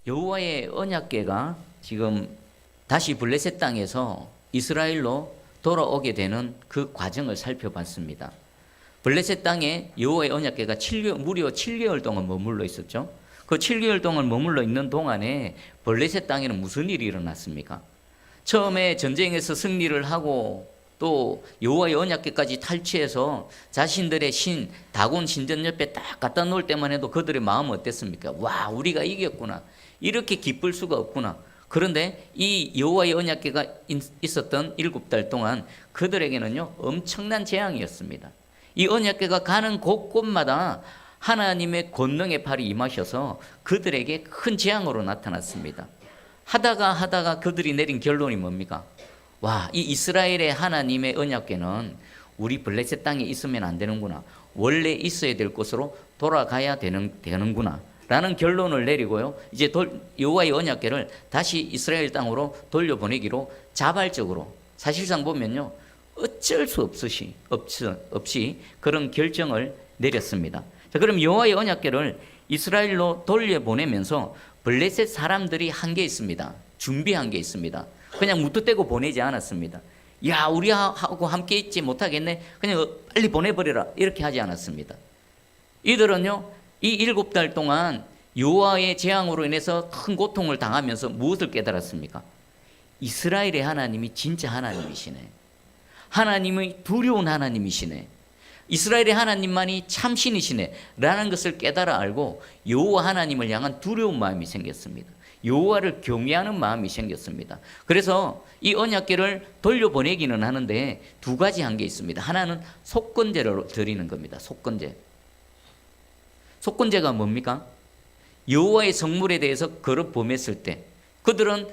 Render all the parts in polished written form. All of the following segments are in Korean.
여호와의 언약궤가 지금 다시 블레셋 땅에서 이스라엘로 돌아오게 되는 그 과정을 살펴봤습니다. 블레셋 땅에 여호와의 언약궤가 무려 7개월 동안 머물러 있었죠. 그 7개월 동안 머물러 있는 동안에 블레셋 땅에는 무슨 일이 일어났습니까? 처음에 전쟁에서 승리를 하고 또 여호와의 언약궤까지 탈취해서 자신들의 신 다곤 신전 옆에 딱 갖다 놓을 때만 해도 그들의 마음은 어땠습니까? 와, 우리가 이겼구나. 이렇게 기쁠 수가 없구나. 그런데 이 여호와의 언약궤가 있었던 7달 동안 그들에게는요 엄청난 재앙이었습니다. 이 언약궤가 가는 곳곳마다 하나님의 권능의 팔이 임하셔서 그들에게 큰 재앙으로 나타났습니다. 하다가 그들이 내린 결론이 뭡니까? 와, 이 이스라엘의 하나님의 언약궤는 우리 블레셋 땅에 있으면 안 되는구나. 원래 있어야 될 곳으로 돌아가야 되는구나. 라는 결론을 내리고요. 이제 여호와의 언약궤를 다시 이스라엘 땅으로 돌려보내기로 자발적으로, 사실상 보면요, 어쩔 수 없이 그런 결정을 내렸습니다. 자, 그럼 여호와의 언약궤를 이스라엘로 돌려보내면서 블레셋 사람들이 한 게 있습니다. 준비한 게 있습니다. 그냥 무턱대고 보내지 않았습니다. 야, 우리하고 함께 있지 못하겠네, 그냥 빨리 보내버려라, 이렇게 하지 않았습니다. 이들은요, 이 7달 동안 여호와의 재앙으로 인해서 큰 고통을 당하면서 무엇을 깨달았습니까? 이스라엘의 하나님이 진짜 하나님이시네. 하나님의 두려운 하나님이시네. 이스라엘의 하나님만이 참신이시네 라는 것을 깨달아 알고 여호와 하나님을 향한 두려운 마음이 생겼습니다. 여호와를 경외하는 마음이 생겼습니다. 그래서 이 언약궤를 돌려보내기는 하는데 두 가지 한 게 있습니다. 하나는 속건제를 드리는 겁니다. 속건제가 뭡니까? 여호와의 성물에 대해서 거듭 범했을 때 그들은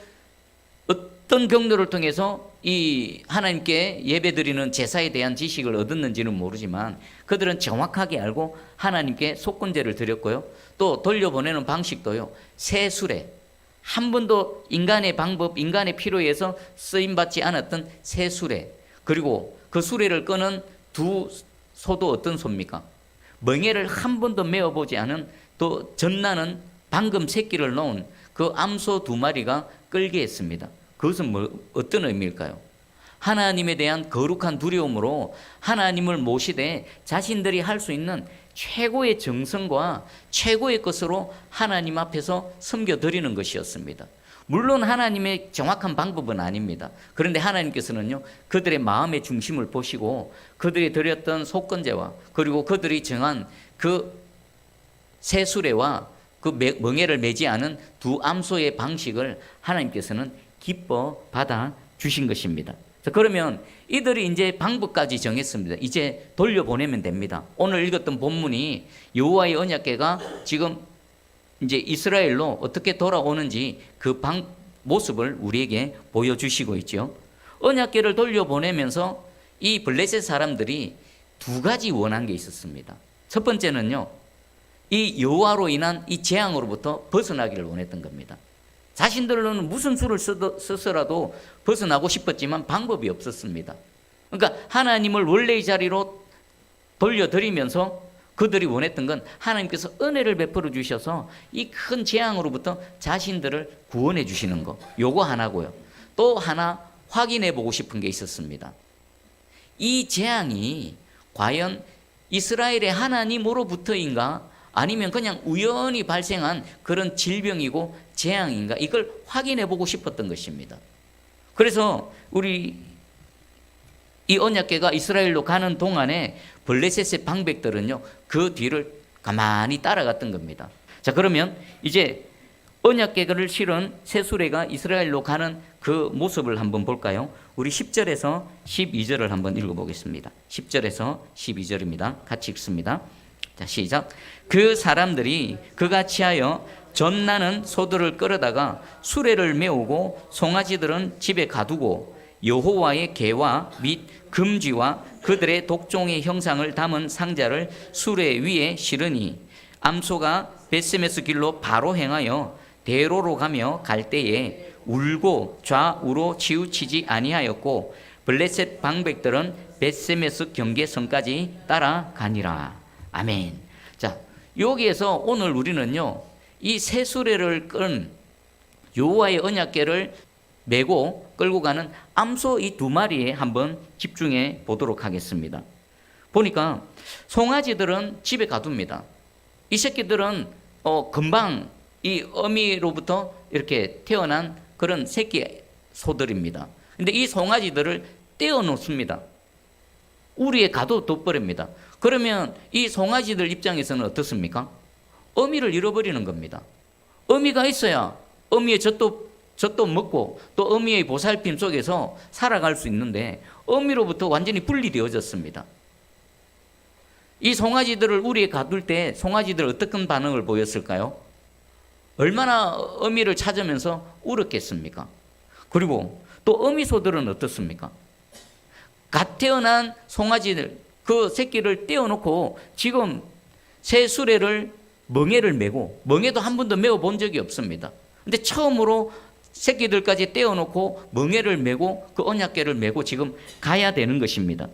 어떤 경로를 통해서 이 하나님께 예배드리는 제사에 대한 지식을 얻었는지는 모르지만 그들은 정확하게 알고 하나님께 속건제를 드렸고요. 또 돌려보내는 방식도요, 새 수레, 한 번도 인간의 방법, 인간의 필요에 의해서 쓰임받지 않았던 새 수레, 그리고 그 수레를 끄는 두 소도 어떤 소입니까? 멍에를 한 번도 메어보지 않은 또 젖나는 방금 새끼를 놓은 그 암소 2마리가 끌게 했습니다. 그것은 어떤 의미일까요? 하나님에 대한 거룩한 두려움으로 하나님을 모시되 자신들이 할 수 있는 최고의 정성과 최고의 것으로 하나님 앞에서 섬겨드리는 것이었습니다. 물론 하나님의 정확한 방법은 아닙니다. 그런데 하나님께서는요, 그들의 마음의 중심을 보시고 그들이 드렸던 속건제와 그리고 그들이 정한 그 새 수레와 그 멍에를 매지 않은 두 암소의 방식을 하나님께서는 기뻐 받아 주신 것입니다. 자, 그러면 이들이 이제 방법까지 정했습니다. 이제 돌려보내면 됩니다. 오늘 읽었던 본문이 여호와의 언약궤가 지금 이제 이스라엘로 어떻게 돌아오는지 그 모습을 우리에게 보여주시고 있죠. 언약궤를 돌려보내면서 이 블레셋 사람들이 두 가지 원한 게 있었습니다. 첫 번째는요, 이 여호와로 인한 이 재앙으로부터 벗어나기를 원했던 겁니다. 자신들로는 무슨 수를 써서라도 벗어나고 싶었지만 방법이 없었습니다. 그러니까 하나님을 원래의 자리로 돌려드리면서 그들이 원했던 건 하나님께서 은혜를 베풀어 주셔서 이 큰 재앙으로부터 자신들을 구원해 주시는 거, 요거 하나고요. 또 하나 확인해 보고 싶은 게 있었습니다. 이 재앙이 과연 이스라엘의 하나님으로부터인가, 아니면 그냥 우연히 발생한 그런 질병이고 재앙인가, 이걸 확인해 보고 싶었던 것입니다. 그래서 우리 이 언약궤가 이스라엘로 가는 동안에 블레셋의 방백들은요, 그 뒤를 가만히 따라갔던 겁니다. 자, 그러면 이제 언약궤를 실은 새 수레가 이스라엘로 가는 그 모습을 한번 볼까요? 우리 10절에서 12절을 한번 읽어보겠습니다. 10절에서 12절입니다. 같이 읽습니다. 자, 시작. 그 사람들이 그같이 하여 젖나는 소들을 끌어다가 수레를 메우고 송아지들은 집에 가두고 여호와의 궤와 및 금쥐와 그들의 독종의 형상을 담은 상자를 수레 위에 실으니 암소가 벳세메스 길로 바로 행하여 대로로 가며 갈 때에 울고 좌우로 치우치지 아니하였고 블레셋 방백들은 벳세메스 경계선까지 따라가니라. 아멘. 자, 여기에서 오늘 우리는요, 이 새 수레를 끈 여호와의 언약궤를 메고 끌고 가는 암소 이 두 마리에 한번 집중해 보도록 하겠습니다. 보니까 송아지들은 집에 가둡니다. 이 새끼들은 금방 이 어미로부터 이렇게 태어난 그런 새끼 소들입니다. 근데 이 송아지들을 떼어 놓습니다. 우리에 가둬버립니다. 그러면 이 송아지들 입장에서는 어떻습니까? 어미를 잃어버리는 겁니다. 어미가 있어야 어미의 젖도 먹고 또 어미의 보살핌 속에서 살아갈 수 있는데 어미로부터 완전히 분리되어졌습니다. 이 송아지들을 우리에 가둘 때 송아지들 어떤 반응을 보였을까요? 얼마나 어미를 찾으면서 울었겠습니까? 그리고 또 어미소들은 어떻습니까? 갓 태어난 송아지들 그 새끼를 떼어놓고 지금 새 수레를 멍에를 메고, 멍에도 한 번도 메어 본 적이 없습니다. 근데 처음으로 새끼들까지 떼어놓고 멍에를 메고 그 언약궤를 메고 지금 가야 되는 것입니다.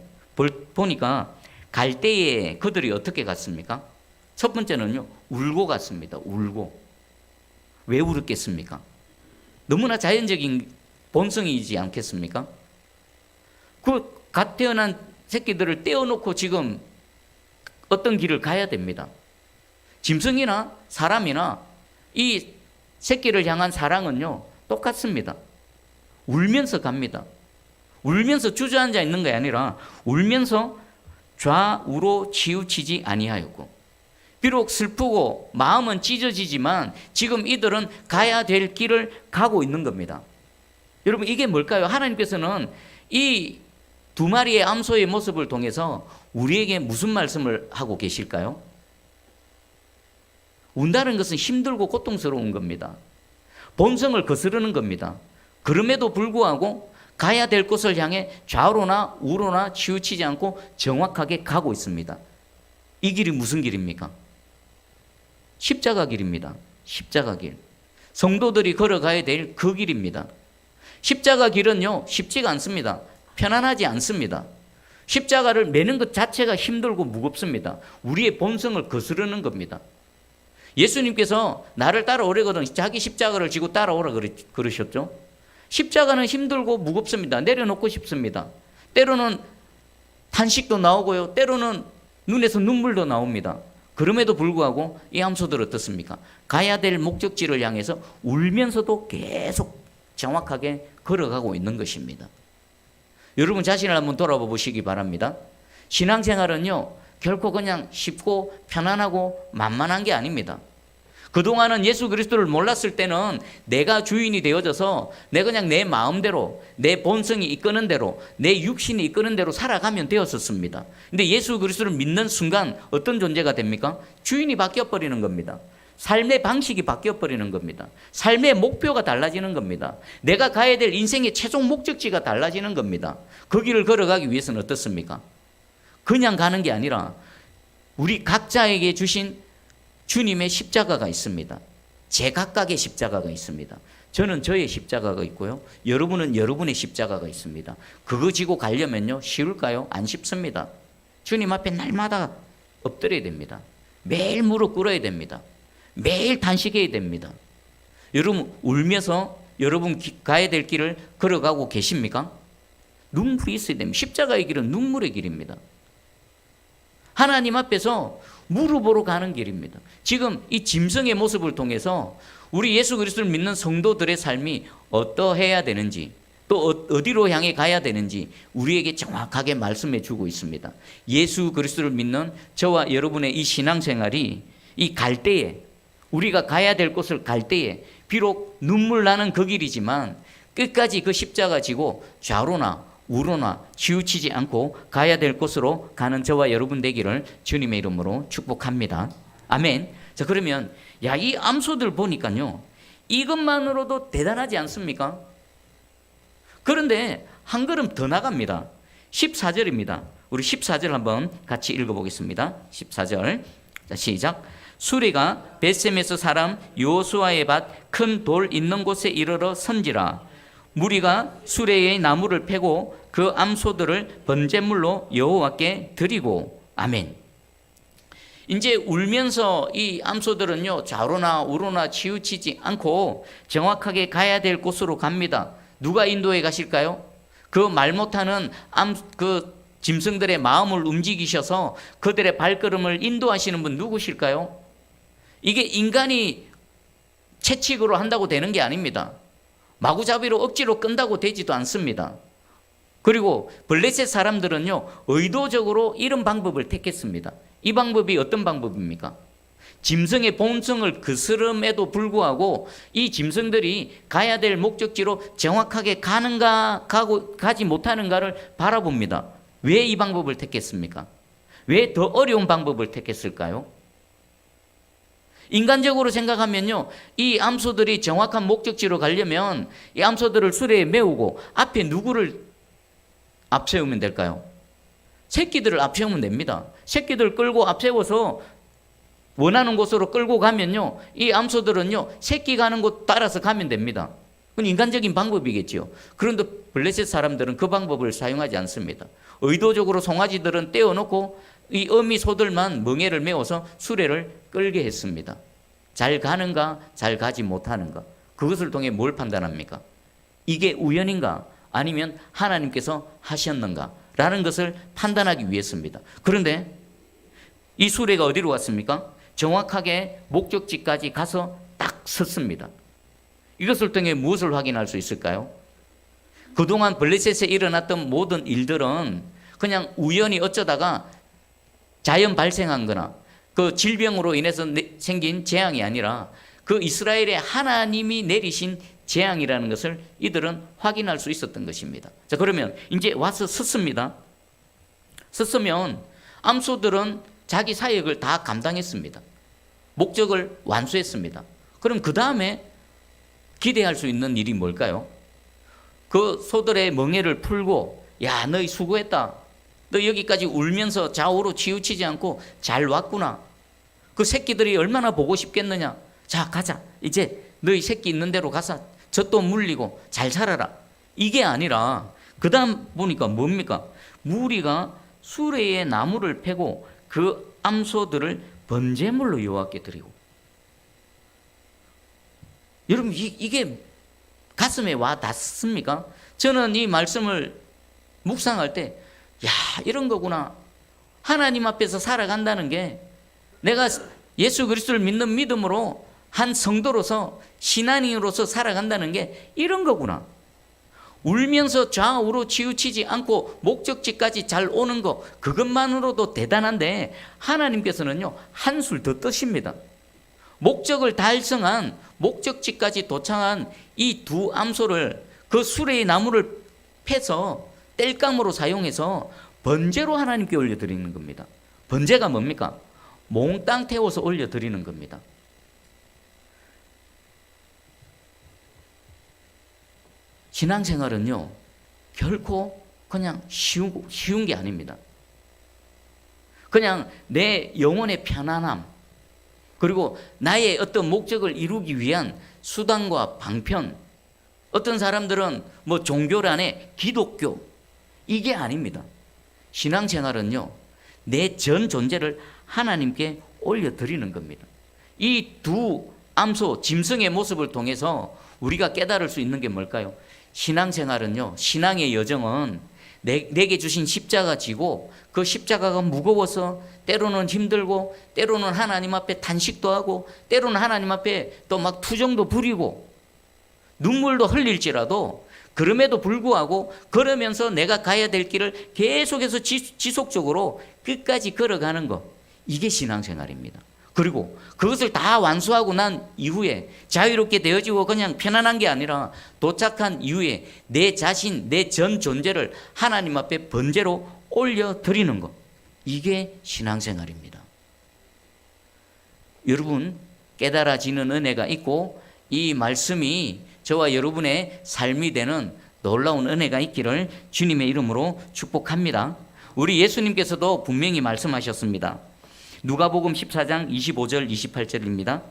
보니까 갈 때에 그들이 어떻게 갔습니까? 첫 번째는요, 울고 갔습니다. 울고. 왜 울었겠습니까? 너무나 자연적인 본성이지 않겠습니까? 그 갓 태어난 새끼들을 떼어놓고 지금 어떤 길을 가야 됩니다. 짐승이나 사람이나 이 새끼를 향한 사랑은요, 똑같습니다. 울면서 갑니다. 울면서 주저앉아 있는 게 아니라 울면서 좌우로 치우치지 아니하였고, 비록 슬프고 마음은 찢어지지만 지금 이들은 가야 될 길을 가고 있는 겁니다. 여러분, 이게 뭘까요? 하나님께서는 이 두 마리의 암소의 모습을 통해서 우리에게 무슨 말씀을 하고 계실까요? 운다는 것은 힘들고 고통스러운 겁니다. 본성을 거스르는 겁니다. 그럼에도 불구하고 가야 될 곳을 향해 좌우로나 우로나 치우치지 않고 정확하게 가고 있습니다. 이 길이 무슨 길입니까? 십자가 길입니다. 십자가 길. 성도들이 걸어가야 될 그 길입니다. 십자가 길은요, 쉽지가 않습니다. 편안하지 않습니다. 십자가를 매는 것 자체가 힘들고 무겁습니다. 우리의 본성을 거스르는 겁니다. 예수님께서 나를 따라오려거든 자기 십자가를 지고 따라오라 그러셨죠. 십자가는 힘들고 무겁습니다. 내려놓고 싶습니다. 때로는 탄식도 나오고요, 때로는 눈에서 눈물도 나옵니다. 그럼에도 불구하고 이 암소들 어떻습니까? 가야 될 목적지를 향해서 울면서도 계속 정확하게 걸어가고 있는 것입니다. 여러분 자신을 한번 돌아봐 보시기 바랍니다. 신앙생활은요, 결코 그냥 쉽고 편안하고 만만한 게 아닙니다. 그동안은 예수 그리스도를 몰랐을 때는 내가 주인이 되어져서 내가 그냥 내 마음대로, 내 본성이 이끄는 대로, 내 육신이 이끄는 대로 살아가면 되었었습니다. 근데 예수 그리스도를 믿는 순간 어떤 존재가 됩니까? 주인이 바뀌어버리는 겁니다. 삶의 방식이 바뀌어버리는 겁니다. 삶의 목표가 달라지는 겁니다. 내가 가야 될 인생의 최종 목적지가 달라지는 겁니다. 그 길을 걸어가기 위해서는 어떻습니까? 그냥 가는 게 아니라 우리 각자에게 주신 주님의 십자가가 있습니다. 제각각의 십자가가 있습니다. 저는 저의 십자가가 있고요, 여러분은 여러분의 십자가가 있습니다. 그거 지고 가려면요, 쉬울까요? 안 쉽습니다. 주님 앞에 날마다 엎드려야 됩니다. 매일 무릎 꿇어야 됩니다. 매일 단식해야 됩니다. 여러분 울면서 여러분 가야 될 길을 걸어가고 계십니까? 눈물이 있어야 됩니다. 십자가의 길은 눈물의 길입니다. 하나님 앞에서 무릎으로 가는 길입니다. 지금 이 짐승의 모습을 통해서 우리 예수 그리스도를 믿는 성도들의 삶이 어떠해야 되는지, 또 어디로 향해 가야 되는지 우리에게 정확하게 말씀해 주고 있습니다. 예수 그리스도를 믿는 저와 여러분의 이 신앙생활이 이 갈 때에, 우리가 가야 될 곳을 갈 때에 비록 눈물 나는 그 길이지만 끝까지 그 십자가 지고 좌로나 우로나 치우치지 않고 가야 될 곳으로 가는 저와 여러분 되기를 주님의 이름으로 축복합니다. 아멘. 자, 그러면 이 암소들 보니까요, 이것만으로도 대단하지 않습니까? 그런데 한 걸음 더 나갑니다. 14절입니다. 우리 14절 한번 같이 읽어보겠습니다. 14절. 자, 시작. 수레가 벳셈에서 사람 여호수아의 밭 큰 돌 있는 곳에 이르러 선지라. 무리가 수레의 나무를 패고 그 암소들을 번제물로 여호와께 드리고. 아멘. 이제 울면서 이 암소들은요, 좌로나 우로나 치우치지 않고 정확하게 가야 될 곳으로 갑니다. 누가 인도해 가실까요? 그 말 못하는 그 짐승들의 마음을 움직이셔서 그들의 발걸음을 인도하시는 분 누구실까요? 이게 인간이 채찍으로 한다고 되는 게 아닙니다. 마구잡이로 억지로 끈다고 되지도 않습니다. 그리고 블레셋 사람들은요, 의도적으로 이런 방법을 택했습니다. 이 방법이 어떤 방법입니까? 짐승의 본성을 거스름에도 불구하고 이 짐승들이 가야 될 목적지로 정확하게 가는가 가지 못하는가를 바라봅니다. 왜 이 방법을 택했습니까? 왜 더 어려운 방법을 택했을까요? 인간적으로 생각하면요, 이 암소들이 정확한 목적지로 가려면 이 암소들을 수레에 메우고 앞에 누구를 앞세우면 될까요? 새끼들을 앞세우면 됩니다. 새끼들 끌고 앞세워서 원하는 곳으로 끌고 가면요, 이 암소들은요, 새끼 가는 곳 따라서 가면 됩니다. 그건 인간적인 방법이겠죠. 그런데 블레셋 사람들은 그 방법을 사용하지 않습니다. 의도적으로 송아지들은 떼어놓고 이 어미 소들만 멍에를 메워서 수레를 끌게 했습니다. 잘 가는가, 잘 가지 못하는가. 그것을 통해 뭘 판단합니까? 이게 우연인가, 아니면 하나님께서 하셨는가 라는 것을 판단하기 위해서입니다. 그런데 이 수레가 어디로 갔습니까? 정확하게 목적지까지 가서 딱 섰습니다. 이것을 통해 무엇을 확인할 수 있을까요? 그동안 블레셋에 일어났던 모든 일들은 그냥 우연히 어쩌다가 자연 발생한 거나 그 질병으로 인해서 생긴 재앙이 아니라 그 이스라엘의 하나님이 내리신 재앙이라는 것을 이들은 확인할 수 있었던 것입니다. 자, 그러면 이제 와서 섰습니다. 섰으면 암소들은 자기 사역을 다 감당했습니다. 목적을 완수했습니다. 그럼 그 다음에 기대할 수 있는 일이 뭘까요? 그 소들의 멍에를 풀고, 야, 너희 수고했다. 너 여기까지 울면서 좌우로 치우치지 않고 잘 왔구나. 그 새끼들이 얼마나 보고 싶겠느냐. 자, 가자. 이제 너희 새끼 있는 대로 가서 젖도 물리고 잘 살아라. 이게 아니라 그 다음 보니까 뭡니까? 무리가 수레에 나무를 패고 그 암소들을 번제물로 여호와께 드리고. 여러분, 이게 가슴에 와 닿습니까? 저는 이 말씀을 묵상할 때, 야, 이런 거구나. 하나님 앞에서 살아간다는 게 내가 예수 그리스도를 믿는 믿음으로 한 성도로서 신앙인으로서 살아간다는 게 이런 거구나. 울면서 좌우로 치우치지 않고 목적지까지 잘 오는 거, 그것만으로도 대단한데 하나님께서는요, 한술 더 뜨십니다. 목적을 달성한, 목적지까지 도착한 이 두 암소를 그 수레의 나무를 패서 땔감으로 사용해서 번제로 하나님께 올려드리는 겁니다. 번제가 뭡니까? 몽땅 태워서 올려드리는 겁니다. 신앙생활은요, 결코 그냥 쉬운 게 아닙니다. 그냥 내 영혼의 편안함, 그리고 나의 어떤 목적을 이루기 위한 수단과 방편, 어떤 사람들은 뭐 종교란에 기독교, 이게 아닙니다. 신앙생활은요, 내 전 존재를 하나님께 올려드리는 겁니다. 이 두 암소, 짐승의 모습을 통해서 우리가 깨달을 수 있는 게 뭘까요? 신앙생활은요, 신앙의 여정은 내게 주신 십자가 지고 그 십자가가 무거워서 때로는 힘들고 때로는 하나님 앞에 탄식도 하고 때로는 하나님 앞에 또 막 투정도 부리고 눈물도 흘릴지라도 그럼에도 불구하고 걸으면서 내가 가야 될 길을 계속해서 지속적으로 끝까지 걸어가는 것, 이게 신앙생활입니다. 그리고 그것을 다 완수하고 난 이후에 자유롭게 되어지고 그냥 편안한 게 아니라 도착한 이후에 내 자신, 내 전 존재를 하나님 앞에 번제로 올려드리는 것, 이게 신앙생활입니다. 여러분, 깨달아지는 은혜가 있고 이 말씀이 저와 여러분의 삶이 되는 놀라운 은혜가 있기를 주님의 이름으로 축복합니다. 우리 예수님께서도 분명히 말씀하셨습니다. 누가복음 14장 25절 28절입니다.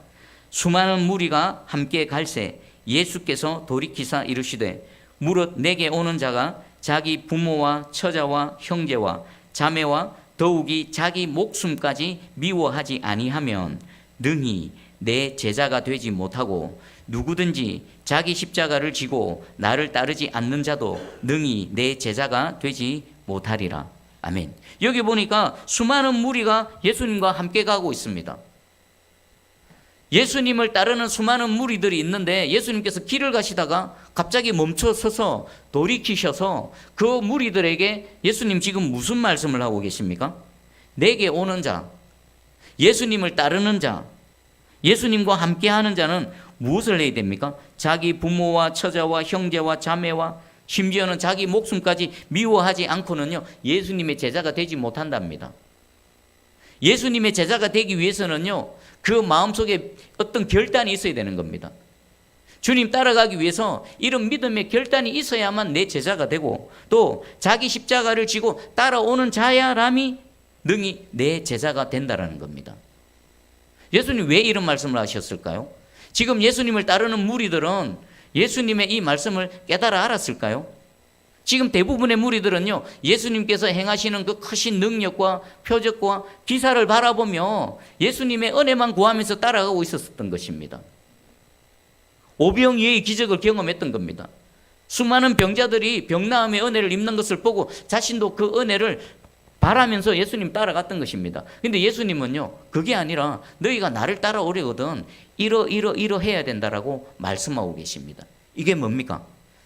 수많은 무리가 함께 갈새 예수께서 돌이키사 이르시되 무릇 내게 오는 자가 자기 부모와 처자와 형제와 자매와 더욱이 자기 목숨까지 미워하지 아니하면 능히 내 제자가 되지 못하고 누구든지 자기 십자가를 지고 나를 따르지 않는 자도 능히 내 제자가 되지 못하리라. 아멘. 여기 보니까 수많은 무리가 예수님과 함께 가고 있습니다. 예수님을 따르는 수많은 무리들이 있는데 예수님께서 길을 가시다가 갑자기 멈춰 서서 돌이키셔서 그 무리들에게 예수님 지금 무슨 말씀을 하고 계십니까? 내게 오는 자, 예수님을 따르는 자, 예수님과 함께하는 자는 무엇을 해야 됩니까? 자기 부모와 처자와 형제와 자매와 심지어는 자기 목숨까지 미워하지 않고는요, 예수님의 제자가 되지 못한답니다. 예수님의 제자가 되기 위해서는요, 그 마음속에 어떤 결단이 있어야 되는 겁니다. 주님 따라가기 위해서 이런 믿음의 결단이 있어야만 내 제자가 되고, 또 자기 십자가를 지고 따라오는 자야람이 능히 내 제자가 된다라는 겁니다. 예수님 왜 이런 말씀을 하셨을까요? 지금 예수님을 따르는 무리들은 예수님의 이 말씀을 깨달아 알았을까요? 지금 대부분의 무리들은요, 예수님께서 행하시는 그 크신 능력과 표적과 기사를 바라보며 예수님의 은혜만 구하면서 따라가고 있었던 것입니다. 오병이어의 기적을 경험했던 겁니다. 수많은 병자들이 병나음의 은혜를 입는 것을 보고 자신도 그 은혜를 바라면서 예수님 따라갔던 것입니다. 근데 예수님은요, 그게 아니라 너희가 나를 따라오려거든 이러 해야 된다라고 말씀하고 계십니다. 이게 뭡니까?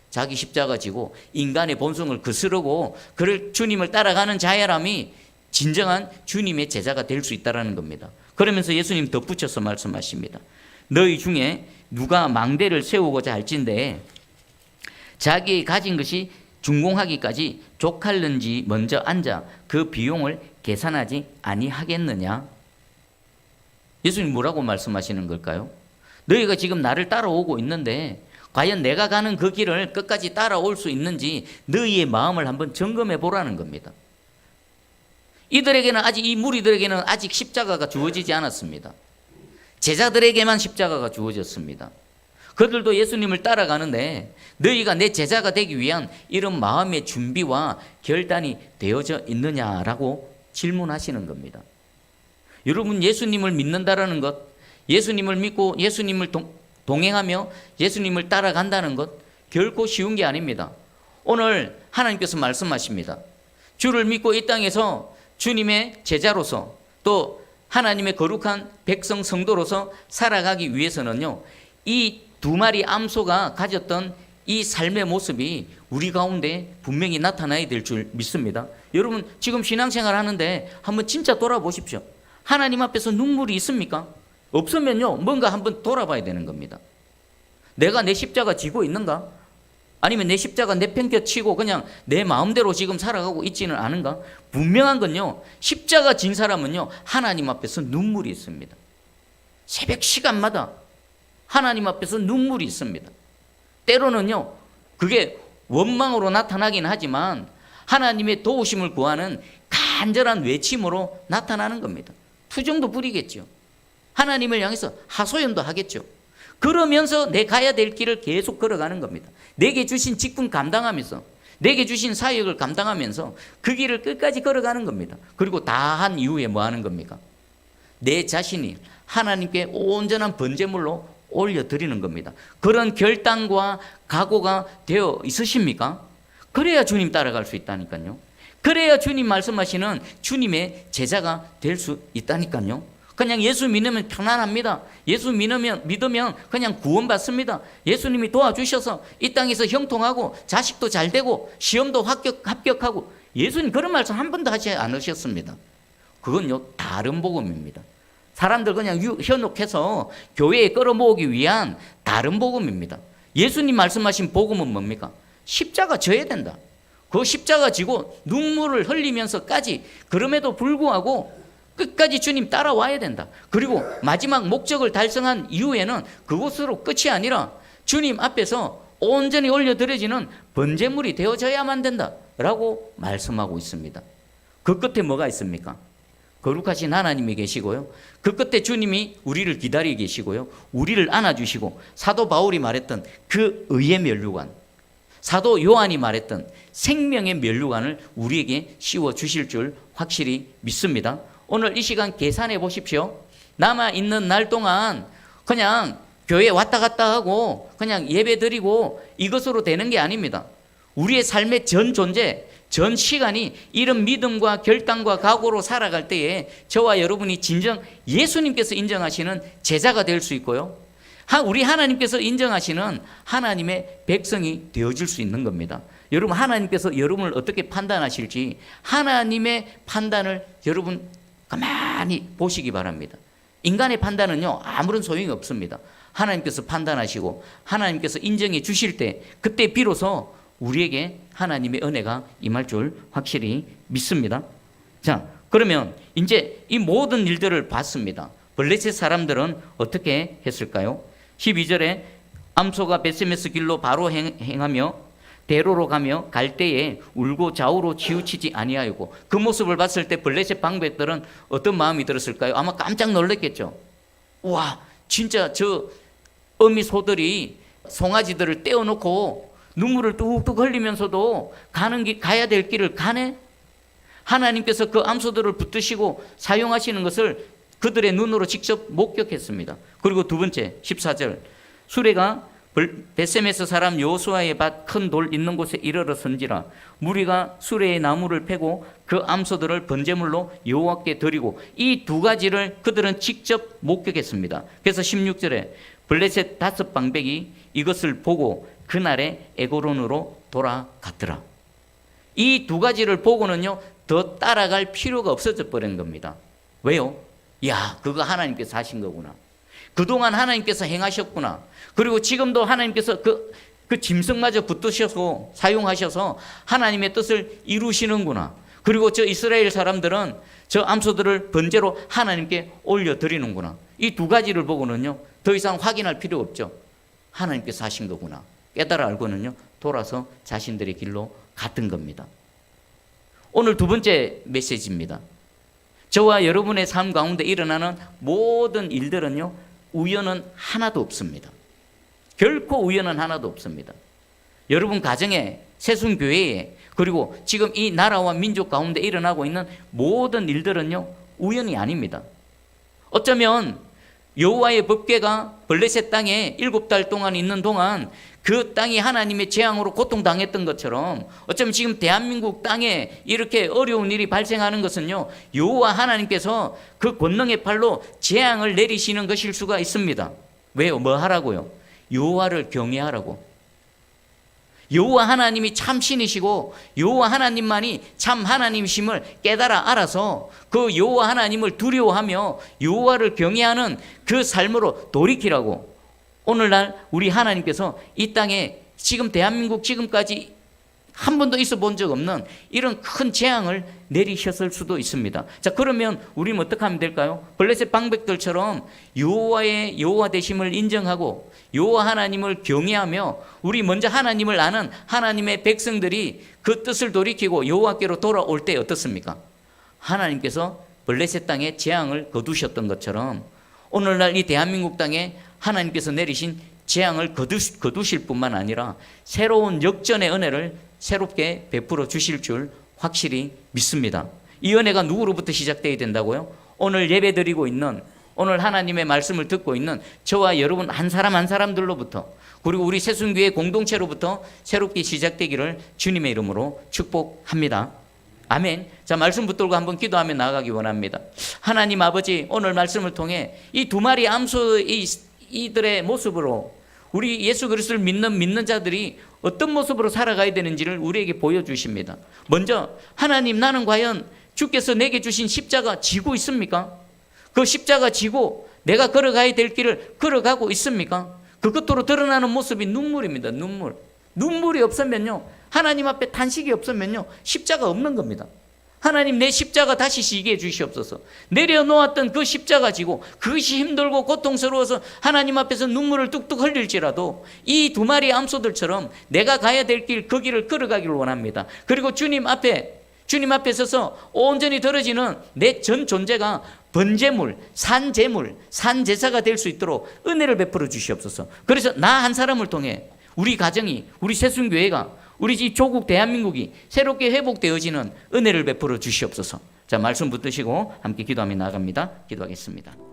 자기 십자가 지고 인간의 본성을 거스르고 그를 주님을 따라가는 자야람이 진정한 주님의 제자가 될 수 있다는 겁니다. 그러면서 예수님 덧붙여서 말씀하십니다. 너희 중에 누가 망대를 세우고자 할진대 자기의 가진 것이 준공하기까지 족할는지 먼저 앉아 그 비용을 계산하지 아니하겠느냐? 예수님 뭐라고 말씀하시는 걸까요? 너희가 지금 나를 따라오고 있는데 과연 내가 가는 그 길을 끝까지 따라올 수 있는지 너희의 마음을 한번 점검해 보라는 겁니다. 이들에게는 이 무리들에게는 아직 십자가가 주어지지 않았습니다. 제자들에게만 십자가가 주어졌습니다. 그들도 예수님을 따라가는데 너희가 내 제자가 되기 위한 이런 마음의 준비와 결단이 되어져 있느냐라고 질문하시는 겁니다. 여러분, 예수님을 믿는다라는 것, 예수님을 믿고 예수님을 동행하며 예수님을 따라간다는 것 결코 쉬운 게 아닙니다. 오늘 하나님께서 말씀하십니다. 주를 믿고 이 땅에서 주님의 제자로서 또 하나님의 거룩한 백성 성도로서 살아가기 위해서는요, 이 두 마리 암소가 가졌던 이 삶의 모습이 우리 가운데 분명히 나타나야 될 줄 믿습니다. 여러분, 지금 신앙생활 하는데 한번 진짜 돌아보십시오. 하나님 앞에서 눈물이 있습니까? 없으면요, 뭔가 한번 돌아봐야 되는 겁니다. 내가 내 십자가 지고 있는가? 아니면 내 십자가 내팽개치고 그냥 내 마음대로 지금 살아가고 있지는 않은가? 분명한 건요, 십자가 진 사람은요, 하나님 앞에서 눈물이 있습니다. 새벽 시간마다 하나님 앞에서 눈물이 있습니다. 때로는요, 그게 원망으로 나타나긴 하지만 하나님의 도우심을 구하는 간절한 외침으로 나타나는 겁니다. 투정도 부리겠죠. 하나님을 향해서 하소연도 하겠죠. 그러면서 내 가야 될 길을 계속 걸어가는 겁니다. 내게 주신 직분 감당하면서, 내게 주신 사역을 감당하면서 그 길을 끝까지 걸어가는 겁니다. 그리고 다 한 이후에 뭐 하는 겁니까? 내 자신이 하나님께 온전한 번제물로 올려드리는 겁니다. 그런 결단과 각오가 되어 있으십니까? 그래야 주님 따라갈 수 있다니까요. 그래야 주님 말씀하시는 주님의 제자가 될 수 있다니까요. 그냥 예수 믿으면 편안합니다. 예수 믿으면 그냥 구원받습니다. 예수님이 도와주셔서 이 땅에서 형통하고 자식도 잘 되고 시험도 합격하고, 예수님 그런 말씀 한 번도 하지 않으셨습니다. 그건요, 다른 복음입니다. 사람들 그냥 현혹해서 교회에 끌어모으기 위한 다른 복음입니다. 예수님 말씀하신 복음은 뭡니까? 십자가 져야 된다. 그 십자가 지고 눈물을 흘리면서까지, 그럼에도 불구하고 끝까지 주님 따라와야 된다. 그리고 마지막 목적을 달성한 이후에는 그것으로 끝이 아니라 주님 앞에서 온전히 올려드려지는 번제물이 되어져야만 된다라고 말씀하고 있습니다. 그 끝에 뭐가 있습니까? 거룩하신 하나님이 계시고요, 그 끝에 주님이 우리를 기다리고 계시고요, 우리를 안아주시고, 사도 바울이 말했던 그 의의 면류관, 사도 요한이 말했던 생명의 면류관을 우리에게 씌워 주실 줄 확실히 믿습니다. 오늘 이 시간 계산해 보십시오. 남아있는 날 동안 그냥 교회 왔다 갔다 하고 그냥 예배 드리고 이것으로 되는 게 아닙니다. 우리의 삶의 전 존재, 전 시간이 이런 믿음과 결단과 각오로 살아갈 때에 저와 여러분이 진정 예수님께서 인정하시는 제자가 될 수 있고요, 우리 하나님께서 인정하시는 하나님의 백성이 되어질 수 있는 겁니다. 여러분, 하나님께서 여러분을 어떻게 판단하실지 하나님의 판단을 여러분 가만히 보시기 바랍니다. 인간의 판단은요, 아무런 소용이 없습니다. 하나님께서 판단하시고 하나님께서 인정해 주실 때, 그때 비로소 우리에게 하나님의 은혜가 임할 줄 확실히 믿습니다. 자, 그러면 이제 이 모든 일들을 봤습니다. 블레셋 사람들은 어떻게 했을까요? 12절에 암소가 벳세메스 길로 바로 행하며 대로로 가며 갈 때에 울고 좌우로 치우치지 아니하였고, 그 모습을 봤을 때 블레셋 방백들은 어떤 마음이 들었을까요? 아마 깜짝 놀랐겠죠. 와, 진짜 저 어미 소들이 송아지들을 떼어놓고 눈물을 뚝뚝 흘리면서도 가야 될 길을 가네? 하나님께서 그 암소들을 붙드시고 사용하시는 것을 그들의 눈으로 직접 목격했습니다. 그리고 두 번째 14절, 수레가 벳세메스 사람 여호수아의 밭 큰 돌 있는 곳에 이르러선지라 무리가 수레의 나무를 패고 그 암소들을 번제물로 여호와께 드리고, 이 두 가지를 그들은 직접 목격했습니다. 그래서 16절에 블레셋 5방백이 이것을 보고 그날에 에고론으로 돌아갔더라. 이 두 가지를 보고는요, 더 따라갈 필요가 없어져 버린 겁니다. 왜요? 야, 그거 하나님께서 하신 거구나. 그동안 하나님께서 행하셨구나. 그리고 지금도 하나님께서 그 짐승마저 붙드셔서 사용하셔서 하나님의 뜻을 이루시는구나. 그리고 저 이스라엘 사람들은 저 암소들을 번제로 하나님께 올려드리는구나. 이 두 가지를 보고는요, 더 이상 확인할 필요 없죠. 하나님께서 하신 거구나 깨달아 알고는요, 돌아서 자신들의 길로 갔던 겁니다. 오늘 두 번째 메시지입니다. 저와 여러분의 삶 가운데 일어나는 모든 일들은요, 우연은 하나도 없습니다. 결코 우연은 하나도 없습니다. 여러분 가정에, 새순교회에, 그리고 지금 이 나라와 민족 가운데 일어나고 있는 모든 일들은요, 우연이 아닙니다. 어쩌면 여호와의 법궤가 블레셋 땅에 7달 동안 있는 동안 그 땅이 하나님의 재앙으로 고통당했던 것처럼, 어쩌면 지금 대한민국 땅에 이렇게 어려운 일이 발생하는 것은요, 여호와 하나님께서 그 권능의 팔로 재앙을 내리시는 것일 수가 있습니다. 왜요? 뭐 하라고요? 여호와를 경외하라고. 여호와 하나님이 참 신이시고 여호와 하나님만이 참 하나님이심을 깨달아 알아서 그 여호와 하나님을 두려워하며 여호와를 경외하는 그 삶으로 돌이키라고. 오늘날 우리 하나님께서 이 땅에 지금 대한민국 지금까지 한 번도 있어 본 적 없는 이런 큰 재앙을 내리셨을 수도 있습니다. 자, 그러면 우리는 어떻게 하면 될까요? 블레셋 방백들처럼 여호와의 여호와 되심을 인정하고 여호와 하나님을 경외하며, 우리 먼저 하나님을 아는 하나님의 백성들이 그 뜻을 돌이키고 여호와께로 돌아올 때 어떻습니까? 하나님께서 블레셋 땅에 재앙을 거두셨던 것처럼 오늘날 이 대한민국 땅에 하나님께서 내리신 재앙을 거두실 뿐만 아니라 새로운 역전의 은혜를 새롭게 베풀어 주실 줄 확실히 믿습니다. 이 은혜가 누구로부터 시작되어야 된다고요? 오늘 예배드리고 있는, 오늘 하나님의 말씀을 듣고 있는 저와 여러분 한 사람 한 사람들로부터, 그리고 우리 새순교회 공동체로부터 새롭게 시작되기를 주님의 이름으로 축복합니다. 아멘. 자, 말씀 붙들고 한번 기도하며 나아가기 원합니다. 하나님 아버지, 오늘 말씀을 통해 이 두 마리 암소 이들의 모습으로 우리 예수 그리스도를 믿는 자들이 어떤 모습으로 살아가야 되는지를 우리에게 보여주십니다. 먼저, 하나님, 나는 과연 주께서 내게 주신 십자가 지고 있습니까? 그 십자가 지고 내가 걸어가야 될 길을 걸어가고 있습니까? 그것으로 드러나는 모습이 눈물입니다. 눈물이 없으면요, 하나님 앞에 탄식이 없으면요, 십자가 없는 겁니다. 하나님, 내 십자가 다시 지게 해주시옵소서. 내려놓았던 그 십자가 지고 그것이 힘들고 고통스러워서 하나님 앞에서 눈물을 뚝뚝 흘릴지라도 이 두 마리 암소들처럼 내가 가야 될 길, 그 길을 걸어가기를 원합니다. 그리고 주님 앞에 서서 온전히 들어지는 내 전 존재가 번제물, 산제물, 산제사가 될 수 있도록 은혜를 베풀어 주시옵소서. 그래서 나 한 사람을 통해 우리 가정이, 우리 새순교회가, 우리 이 조국 대한민국이 새롭게 회복되어지는 은혜를 베풀어 주시옵소서. 자, 말씀 붙드시고 함께 기도하며 나아갑니다. 기도하겠습니다.